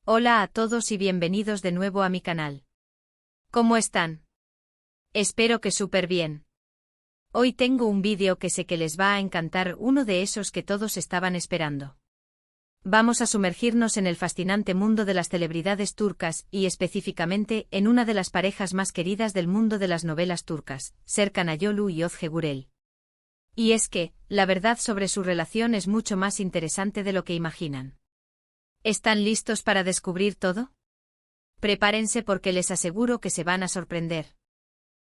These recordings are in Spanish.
Hola a todos y bienvenidos de nuevo a mi canal. ¿Cómo están? Espero que súper bien. Hoy tengo un vídeo que sé que les va a encantar, uno de esos que todos estaban esperando. Vamos a sumergirnos en el fascinante mundo de las celebridades turcas y específicamente en una de las parejas más queridas del mundo de las novelas turcas, Serkan Ayolu y Özge Gürel. Y es que, la verdad sobre su relación es mucho más interesante de lo que imaginan. ¿Están listos para descubrir todo? Prepárense porque les aseguro que se van a sorprender.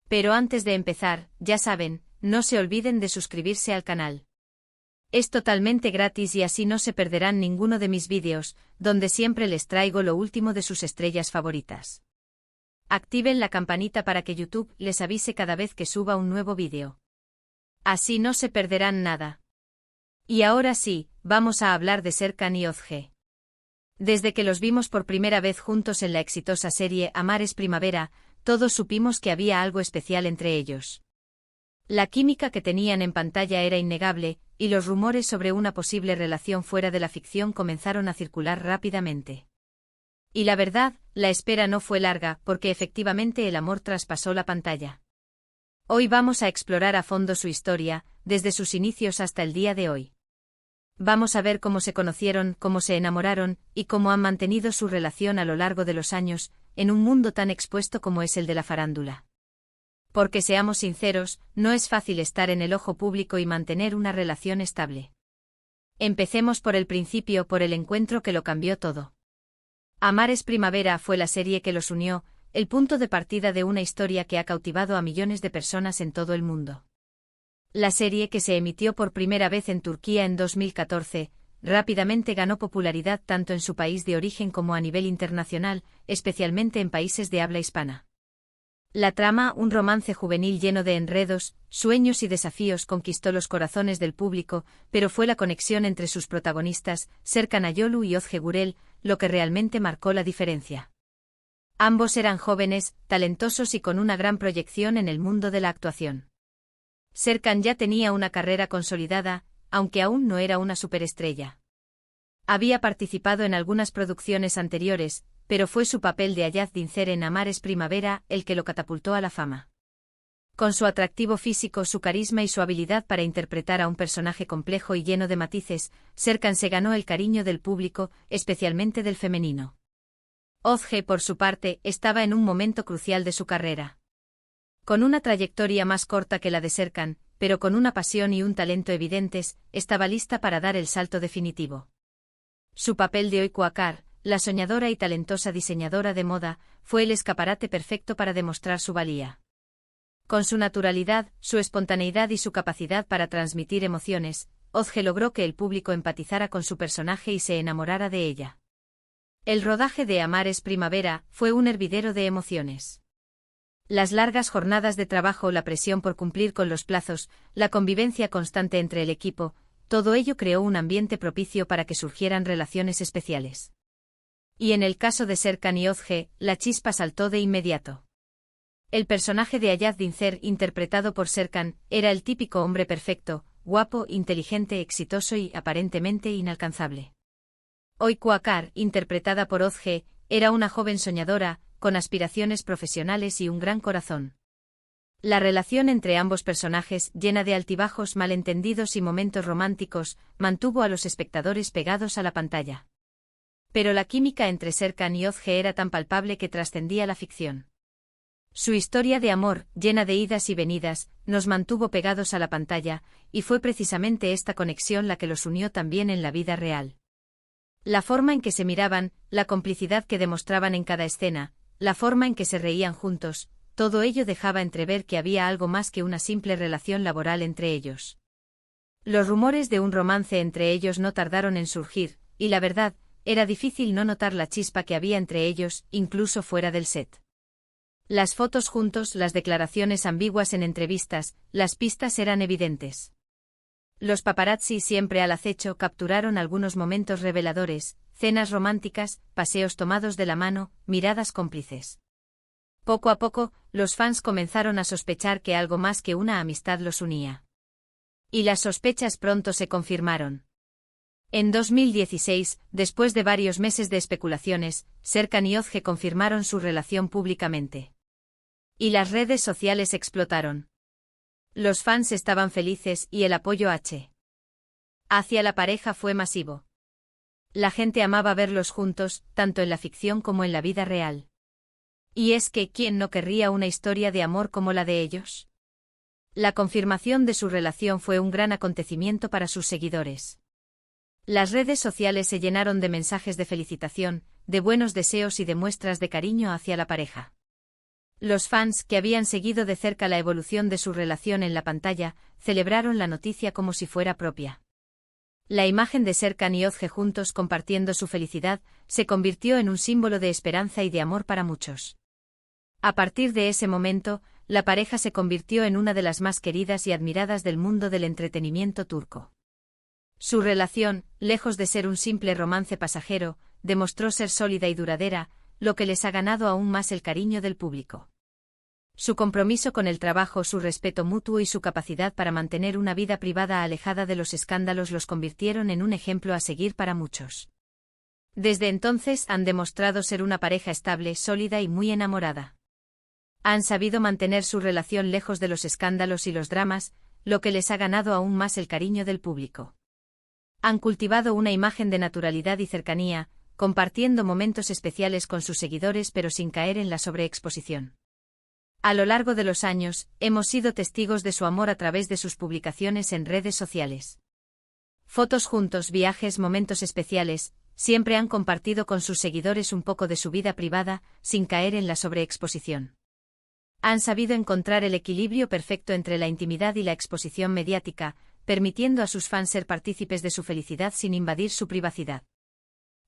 Pero antes de empezar, ya saben, no se olviden de suscribirse al canal. Es totalmente gratis y así no se perderán ninguno de mis vídeos, donde siempre les traigo lo último de sus estrellas favoritas. Activen la campanita para que YouTube les avise cada vez que suba un nuevo vídeo. Así no se perderán nada. Y ahora sí, vamos a hablar de Serkan y Özge. Desde que los vimos por primera vez juntos en la exitosa serie Amar es Primavera, todos supimos que había algo especial entre ellos. La química que tenían en pantalla era innegable, y los rumores sobre una posible relación fuera de la ficción comenzaron a circular rápidamente. Y la verdad, la espera no fue larga, porque efectivamente el amor traspasó la pantalla. Hoy vamos a explorar a fondo su historia, desde sus inicios hasta el día de hoy. Vamos a ver cómo se conocieron, cómo se enamoraron, y cómo han mantenido su relación a lo largo de los años, en un mundo tan expuesto como es el de la farándula. Porque seamos sinceros, no es fácil estar en el ojo público y mantener una relación estable. Empecemos por el principio, por el encuentro que lo cambió todo. Amar es Primavera fue la serie que los unió, el punto de partida de una historia que ha cautivado a millones de personas en todo el mundo. La serie, que se emitió por primera vez en Turquía en 2014, rápidamente ganó popularidad tanto en su país de origen como a nivel internacional, especialmente en países de habla hispana. La trama, un romance juvenil lleno de enredos, sueños y desafíos, conquistó los corazones del público, pero fue la conexión entre sus protagonistas, Serkan Ayolu y Özge Gürel, lo que realmente marcó la diferencia. Ambos eran jóvenes, talentosos y con una gran proyección en el mundo de la actuación. Serkan ya tenía una carrera consolidada, aunque aún no era una superestrella. Había participado en algunas producciones anteriores, pero fue su papel de Ayaz Dincer en Amar es Primavera el que lo catapultó a la fama. Con su atractivo físico, su carisma y su habilidad para interpretar a un personaje complejo y lleno de matices, Serkan se ganó el cariño del público, especialmente del femenino. Özge, por su parte, estaba en un momento crucial de su carrera. Con una trayectoria más corta que la de Serkan, pero con una pasión y un talento evidentes, estaba lista para dar el salto definitivo. Su papel de Öykü Akar, la soñadora y talentosa diseñadora de moda, fue el escaparate perfecto para demostrar su valía. Con su naturalidad, su espontaneidad y su capacidad para transmitir emociones, Özge logró que el público empatizara con su personaje y se enamorara de ella. El rodaje de Amar es Primavera fue un hervidero de emociones. Las largas jornadas de trabajo, la presión por cumplir con los plazos, la convivencia constante entre el equipo, todo ello creó un ambiente propicio para que surgieran relaciones especiales. Y en el caso de Serkan y Özge, la chispa saltó de inmediato. El personaje de Ayaz Dincer, interpretado por Serkan, era el típico hombre perfecto, guapo, inteligente, exitoso y aparentemente inalcanzable. Öykü Akar, interpretada por Özge, era una joven soñadora, con aspiraciones profesionales y un gran corazón. La relación entre ambos personajes, llena de altibajos, malentendidos y momentos románticos, mantuvo a los espectadores pegados a la pantalla. Pero la química entre Serkan y Özge era tan palpable que trascendía la ficción. Su historia de amor, llena de idas y venidas, nos mantuvo pegados a la pantalla, y fue precisamente esta conexión la que los unió también en la vida real. La forma en que se miraban, la complicidad que demostraban en cada escena, la forma en que se reían juntos, todo ello dejaba entrever que había algo más que una simple relación laboral entre ellos. Los rumores de un romance entre ellos no tardaron en surgir, y la verdad, era difícil no notar la chispa que había entre ellos, incluso fuera del set. Las fotos juntos, las declaraciones ambiguas en entrevistas, las pistas eran evidentes. Los paparazzi, siempre al acecho, capturaron algunos momentos reveladores, cenas románticas, paseos tomados de la mano, miradas cómplices. Poco a poco, los fans comenzaron a sospechar que algo más que una amistad los unía. Y las sospechas pronto se confirmaron. En 2016, después de varios meses de especulaciones, Serkan y Özge confirmaron su relación públicamente. Y las redes sociales explotaron. Los fans estaban felices y el apoyo hacia la pareja fue masivo. La gente amaba verlos juntos, tanto en la ficción como en la vida real. Y es que, ¿quién no querría una historia de amor como la de ellos? La confirmación de su relación fue un gran acontecimiento para sus seguidores. Las redes sociales se llenaron de mensajes de felicitación, de buenos deseos y de muestras de cariño hacia la pareja. Los fans, que habían seguido de cerca la evolución de su relación en la pantalla, celebraron la noticia como si fuera propia. La imagen de Serkan y Özge juntos compartiendo su felicidad se convirtió en un símbolo de esperanza y de amor para muchos. A partir de ese momento, la pareja se convirtió en una de las más queridas y admiradas del mundo del entretenimiento turco. Su relación, lejos de ser un simple romance pasajero, demostró ser sólida y duradera, lo que les ha ganado aún más el cariño del público. Su compromiso con el trabajo, su respeto mutuo y su capacidad para mantener una vida privada alejada de los escándalos los convirtieron en un ejemplo a seguir para muchos. Desde entonces han demostrado ser una pareja estable, sólida y muy enamorada. Han sabido mantener su relación lejos de los escándalos y los dramas, lo que les ha ganado aún más el cariño del público. Han cultivado una imagen de naturalidad y cercanía, compartiendo momentos especiales con sus seguidores pero sin caer en la sobreexposición. A lo largo de los años, hemos sido testigos de su amor a través de sus publicaciones en redes sociales. Fotos juntos, viajes, momentos especiales, siempre han compartido con sus seguidores un poco de su vida privada, sin caer en la sobreexposición. Han sabido encontrar el equilibrio perfecto entre la intimidad y la exposición mediática, permitiendo a sus fans ser partícipes de su felicidad sin invadir su privacidad.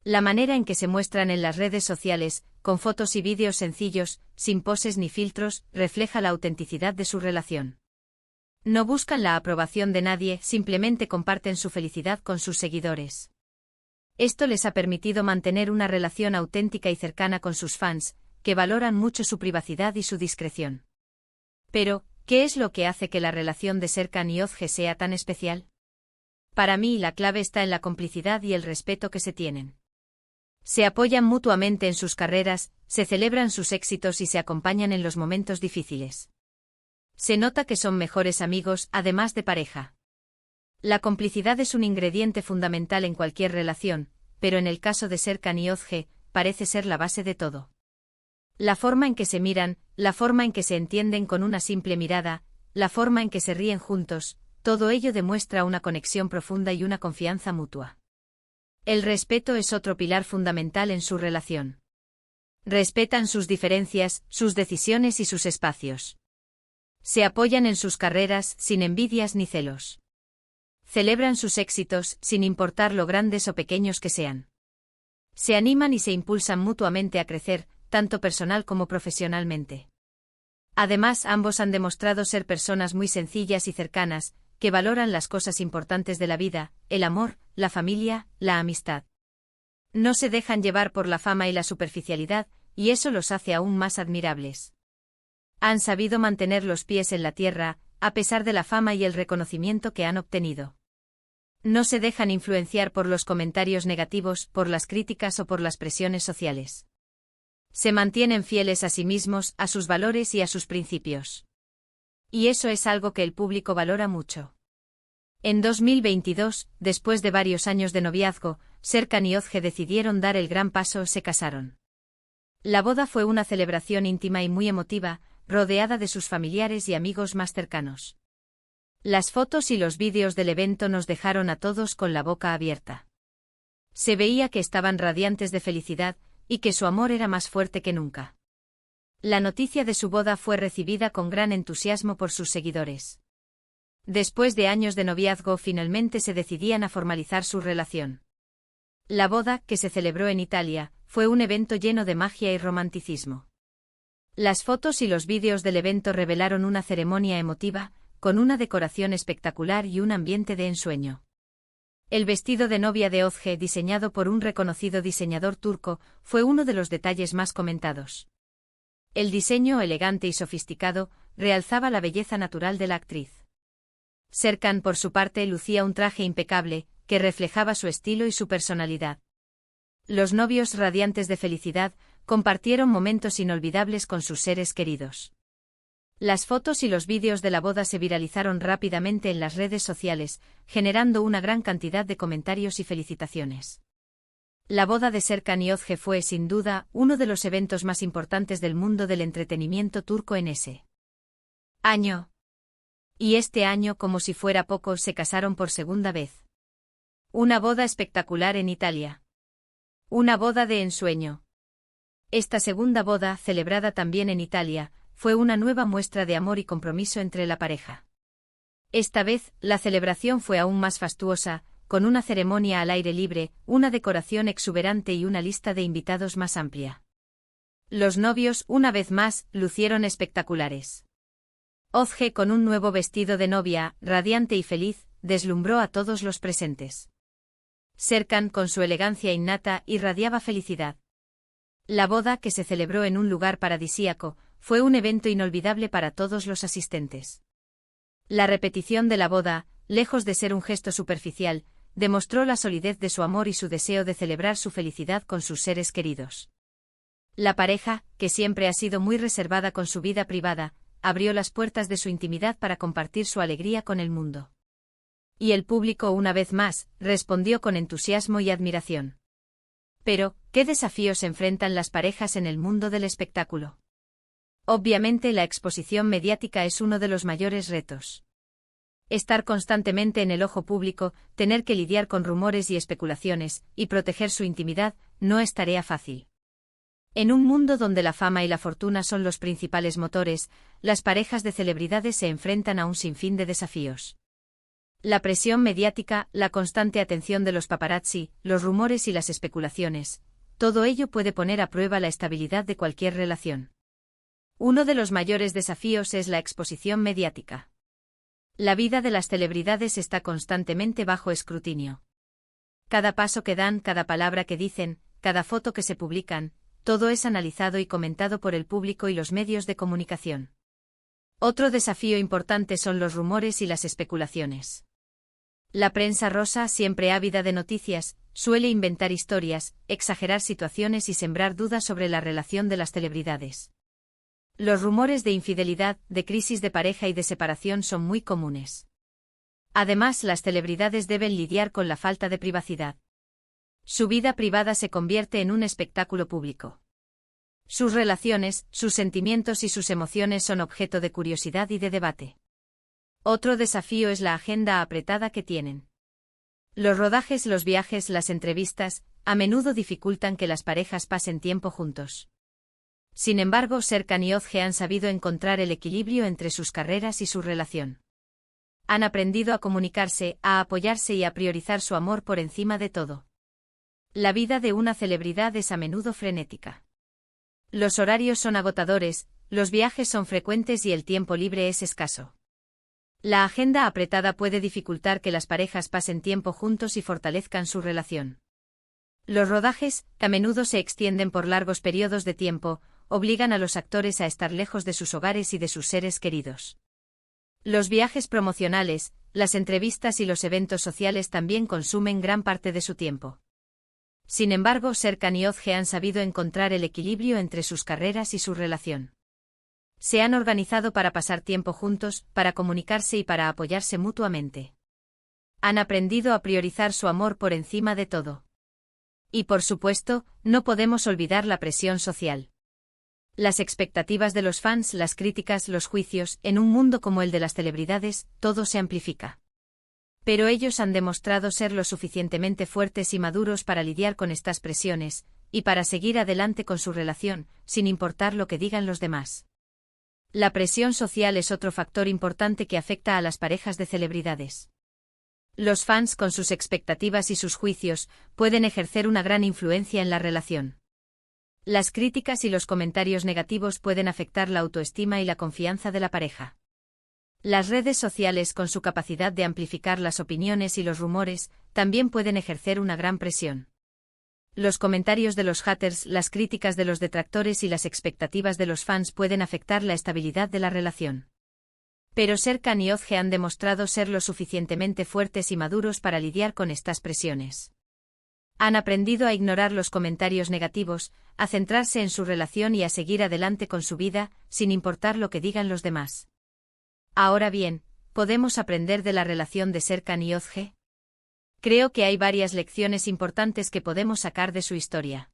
La manera en que se muestran en las redes sociales, con fotos y vídeos sencillos, sin poses ni filtros, refleja la autenticidad de su relación. No buscan la aprobación de nadie, simplemente comparten su felicidad con sus seguidores. Esto les ha permitido mantener una relación auténtica y cercana con sus fans, que valoran mucho su privacidad y su discreción. Pero, ¿qué es lo que hace que la relación de Serkan y Özge sea tan especial? Para mí la clave está en la complicidad y el respeto que se tienen. Se apoyan mutuamente en sus carreras, se celebran sus éxitos y se acompañan en los momentos difíciles. Se nota que son mejores amigos, además de pareja. La complicidad es un ingrediente fundamental en cualquier relación, pero en el caso de Serkan y Özge, parece ser la base de todo. La forma en que se miran, la forma en que se entienden con una simple mirada, la forma en que se ríen juntos, todo ello demuestra una conexión profunda y una confianza mutua. El respeto es otro pilar fundamental en su relación. Respetan sus diferencias, sus decisiones y sus espacios. Se apoyan en sus carreras, sin envidias ni celos. Celebran sus éxitos, sin importar lo grandes o pequeños que sean. Se animan y se impulsan mutuamente a crecer, tanto personal como profesionalmente. Además, ambos han demostrado ser personas muy sencillas y cercanas, que valoran las cosas importantes de la vida, el amor, la familia, la amistad. No se dejan llevar por la fama y la superficialidad, y eso los hace aún más admirables. Han sabido mantener los pies en la tierra, a pesar de la fama y el reconocimiento que han obtenido. No se dejan influenciar por los comentarios negativos, por las críticas o por las presiones sociales. Se mantienen fieles a sí mismos, a sus valores y a sus principios. Y eso es algo que el público valora mucho. En 2022, después de varios años de noviazgo, Serkan y Özge decidieron dar el gran paso, se casaron. La boda fue una celebración íntima y muy emotiva, rodeada de sus familiares y amigos más cercanos. Las fotos y los vídeos del evento nos dejaron a todos con la boca abierta. Se veía que estaban radiantes de felicidad, y que su amor era más fuerte que nunca. La noticia de su boda fue recibida con gran entusiasmo por sus seguidores. Después de años de noviazgo, finalmente se decidían a formalizar su relación. La boda, que se celebró en Italia, fue un evento lleno de magia y romanticismo. Las fotos y los vídeos del evento revelaron una ceremonia emotiva, con una decoración espectacular y un ambiente de ensueño. El vestido de novia de Özge, diseñado por un reconocido diseñador turco, fue uno de los detalles más comentados. El diseño elegante y sofisticado realzaba la belleza natural de la actriz. Serkan, por su parte, lucía un traje impecable, que reflejaba su estilo y su personalidad. Los novios, radiantes de felicidad, compartieron momentos inolvidables con sus seres queridos. Las fotos y los vídeos de la boda se viralizaron rápidamente en las redes sociales, generando una gran cantidad de comentarios y felicitaciones. La boda de Serkan y Özge fue, sin duda, uno de los eventos más importantes del mundo del entretenimiento turco en ese año. Y este año, como si fuera poco, se casaron por segunda vez. Una boda espectacular en Italia. Una boda de ensueño. Esta segunda boda, celebrada también en Italia, fue una nueva muestra de amor y compromiso entre la pareja. Esta vez, la celebración fue aún más fastuosa, con una ceremonia al aire libre, una decoración exuberante y una lista de invitados más amplia. Los novios, una vez más, lucieron espectaculares. Özge, con un nuevo vestido de novia, radiante y feliz, deslumbró a todos los presentes. Serkan, con su elegancia innata, irradiaba felicidad. La boda, que se celebró en un lugar paradisíaco, fue un evento inolvidable para todos los asistentes. La repetición de la boda, lejos de ser un gesto superficial, demostró la solidez de su amor y su deseo de celebrar su felicidad con sus seres queridos. La pareja, que siempre ha sido muy reservada con su vida privada, abrió las puertas de su intimidad para compartir su alegría con el mundo. Y el público, una vez más, respondió con entusiasmo y admiración. Pero, ¿qué desafíos enfrentan las parejas en el mundo del espectáculo? Obviamente, la exposición mediática es uno de los mayores retos. Estar constantemente en el ojo público, tener que lidiar con rumores y especulaciones, y proteger su intimidad, no es tarea fácil. En un mundo donde la fama y la fortuna son los principales motores, las parejas de celebridades se enfrentan a un sinfín de desafíos. La presión mediática, la constante atención de los paparazzi, los rumores y las especulaciones, todo ello puede poner a prueba la estabilidad de cualquier relación. Uno de los mayores desafíos es la exposición mediática. La vida de las celebridades está constantemente bajo escrutinio. Cada paso que dan, cada palabra que dicen, cada foto que se publican, todo es analizado y comentado por el público y los medios de comunicación. Otro desafío importante son los rumores y las especulaciones. La prensa rosa, siempre ávida de noticias, suele inventar historias, exagerar situaciones y sembrar dudas sobre la relación de las celebridades. Los rumores de infidelidad, de crisis de pareja y de separación son muy comunes. Además, las celebridades deben lidiar con la falta de privacidad. Su vida privada se convierte en un espectáculo público. Sus relaciones, sus sentimientos y sus emociones son objeto de curiosidad y de debate. Otro desafío es la agenda apretada que tienen. Los rodajes, los viajes, las entrevistas, a menudo dificultan que las parejas pasen tiempo juntos. Sin embargo, Serkan y Özge han sabido encontrar el equilibrio entre sus carreras y su relación. Han aprendido a comunicarse, a apoyarse y a priorizar su amor por encima de todo. La vida de una celebridad es a menudo frenética. Los horarios son agotadores, los viajes son frecuentes y el tiempo libre es escaso. La agenda apretada puede dificultar que las parejas pasen tiempo juntos y fortalezcan su relación. Los rodajes, que a menudo se extienden por largos periodos de tiempo, obligan a los actores a estar lejos de sus hogares y de sus seres queridos. Los viajes promocionales, las entrevistas y los eventos sociales también consumen gran parte de su tiempo. Sin embargo, Serkan y Özge han sabido encontrar el equilibrio entre sus carreras y su relación. Se han organizado para pasar tiempo juntos, para comunicarse y para apoyarse mutuamente. Han aprendido a priorizar su amor por encima de todo. Y por supuesto, no podemos olvidar la presión social. Las expectativas de los fans, las críticas, los juicios, en un mundo como el de las celebridades, todo se amplifica. Pero ellos han demostrado ser lo suficientemente fuertes y maduros para lidiar con estas presiones, y para seguir adelante con su relación, sin importar lo que digan los demás. La presión social es otro factor importante que afecta a las parejas de celebridades. Los fans, con sus expectativas y sus juicios, pueden ejercer una gran influencia en la relación. Las críticas y los comentarios negativos pueden afectar la autoestima y la confianza de la pareja. Las redes sociales, con su capacidad de amplificar las opiniones y los rumores, también pueden ejercer una gran presión. Los comentarios de los haters, las críticas de los detractores y las expectativas de los fans pueden afectar la estabilidad de la relación. Pero Serkan y Ozge han demostrado ser lo suficientemente fuertes y maduros para lidiar con estas presiones. Han aprendido a ignorar los comentarios negativos, a centrarse en su relación y a seguir adelante con su vida, sin importar lo que digan los demás. Ahora bien, ¿podemos aprender de la relación de Serkan y Ozge? Creo que hay varias lecciones importantes que podemos sacar de su historia.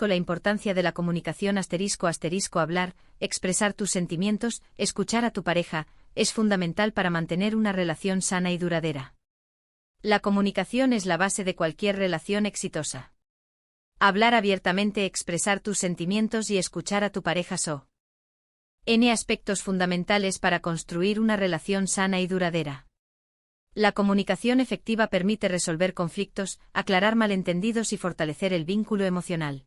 La importancia de la comunicación hablar, expresar tus sentimientos, escuchar a tu pareja, es fundamental para mantener una relación sana y duradera. La comunicación es la base de cualquier relación exitosa. Hablar abiertamente, expresar tus sentimientos y escuchar a tu pareja son aspectos fundamentales para construir una relación sana y duradera. La comunicación efectiva permite resolver conflictos, aclarar malentendidos y fortalecer el vínculo emocional.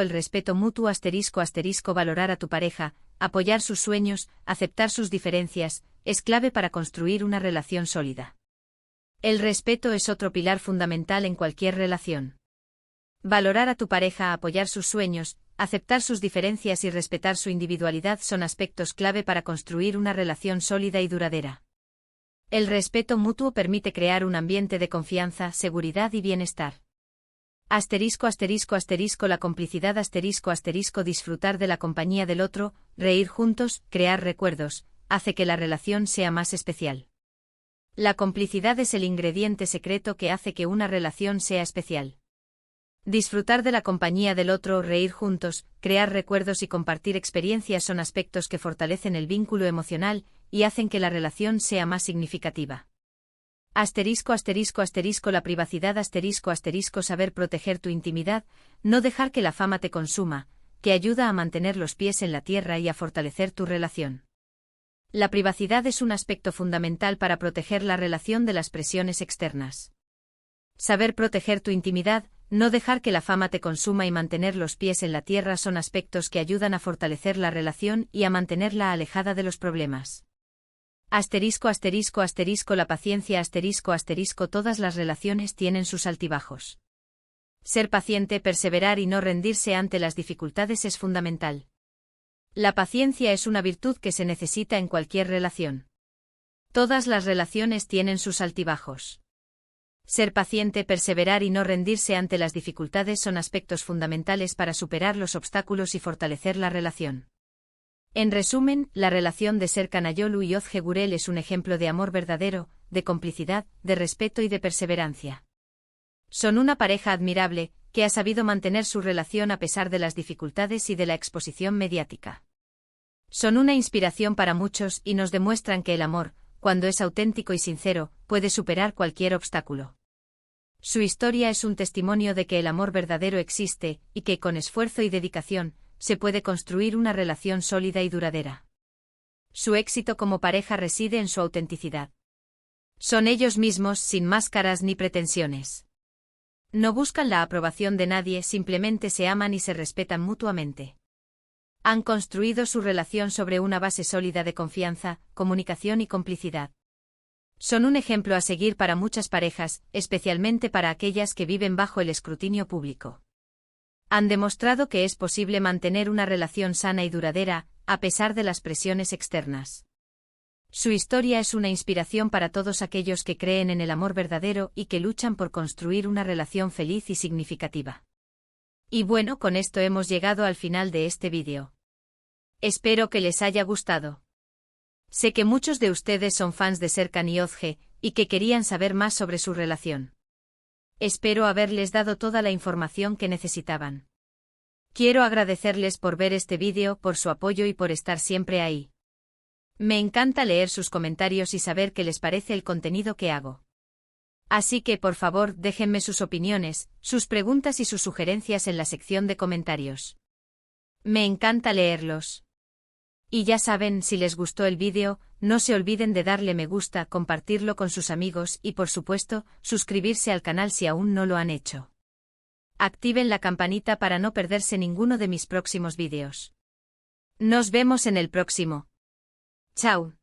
El respeto mutuo valorar a tu pareja, apoyar sus sueños, aceptar sus diferencias, es clave para construir una relación sólida. El respeto es otro pilar fundamental en cualquier relación. Valorar a tu pareja, apoyar sus sueños, aceptar sus diferencias y respetar su individualidad son aspectos clave para construir una relación sólida y duradera. El respeto mutuo permite crear un ambiente de confianza, seguridad y bienestar. La complicidad disfrutar de la compañía del otro, reír juntos, crear recuerdos, hace que la relación sea más especial. La complicidad es el ingrediente secreto que hace que una relación sea especial. Disfrutar de la compañía del otro, reír juntos, crear recuerdos y compartir experiencias son aspectos que fortalecen el vínculo emocional y hacen que la relación sea más significativa. La privacidad saber proteger tu intimidad, no dejar que la fama te consuma, que ayuda a mantener los pies en la tierra y a fortalecer tu relación. La privacidad es un aspecto fundamental para proteger la relación de las presiones externas. Saber proteger tu intimidad, no dejar que la fama te consuma y mantener los pies en la tierra son aspectos que ayudan a fortalecer la relación y a mantenerla alejada de los problemas. La paciencia todas las relaciones tienen sus altibajos. Ser paciente, perseverar y no rendirse ante las dificultades es fundamental. La paciencia es una virtud que se necesita en cualquier relación. Todas las relaciones tienen sus altibajos. Ser paciente, perseverar y no rendirse ante las dificultades son aspectos fundamentales para superar los obstáculos y fortalecer la relación. En resumen, la relación de Serkan Ayolu y Ozge Gurel es un ejemplo de amor verdadero, de complicidad, de respeto y de perseverancia. Son una pareja admirable, que ha sabido mantener su relación a pesar de las dificultades y de la exposición mediática. Son una inspiración para muchos y nos demuestran que el amor, cuando es auténtico y sincero, puede superar cualquier obstáculo. Su historia es un testimonio de que el amor verdadero existe, y que con esfuerzo y dedicación, se puede construir una relación sólida y duradera. Su éxito como pareja reside en su autenticidad. Son ellos mismos, sin máscaras ni pretensiones. No buscan la aprobación de nadie, simplemente se aman y se respetan mutuamente. Han construido su relación sobre una base sólida de confianza, comunicación y complicidad. Son un ejemplo a seguir para muchas parejas, especialmente para aquellas que viven bajo el escrutinio público. Han demostrado que es posible mantener una relación sana y duradera, a pesar de las presiones externas. Su historia es una inspiración para todos aquellos que creen en el amor verdadero y que luchan por construir una relación feliz y significativa. Y bueno, con esto hemos llegado al final de este vídeo. Espero que les haya gustado. Sé que muchos de ustedes son fans de Serkan y Ozge, y que querían saber más sobre su relación. Espero haberles dado toda la información que necesitaban. Quiero agradecerles por ver este vídeo, por su apoyo y por estar siempre ahí. Me encanta leer sus comentarios y saber qué les parece el contenido que hago. Así que por favor déjenme sus opiniones, sus preguntas y sus sugerencias en la sección de comentarios. Me encanta leerlos. Y ya saben, si les gustó el vídeo, no se olviden de darle me gusta, compartirlo con sus amigos y por supuesto, suscribirse al canal si aún no lo han hecho. Activen la campanita para no perderse ninguno de mis próximos vídeos. Nos vemos en el próximo. Chao.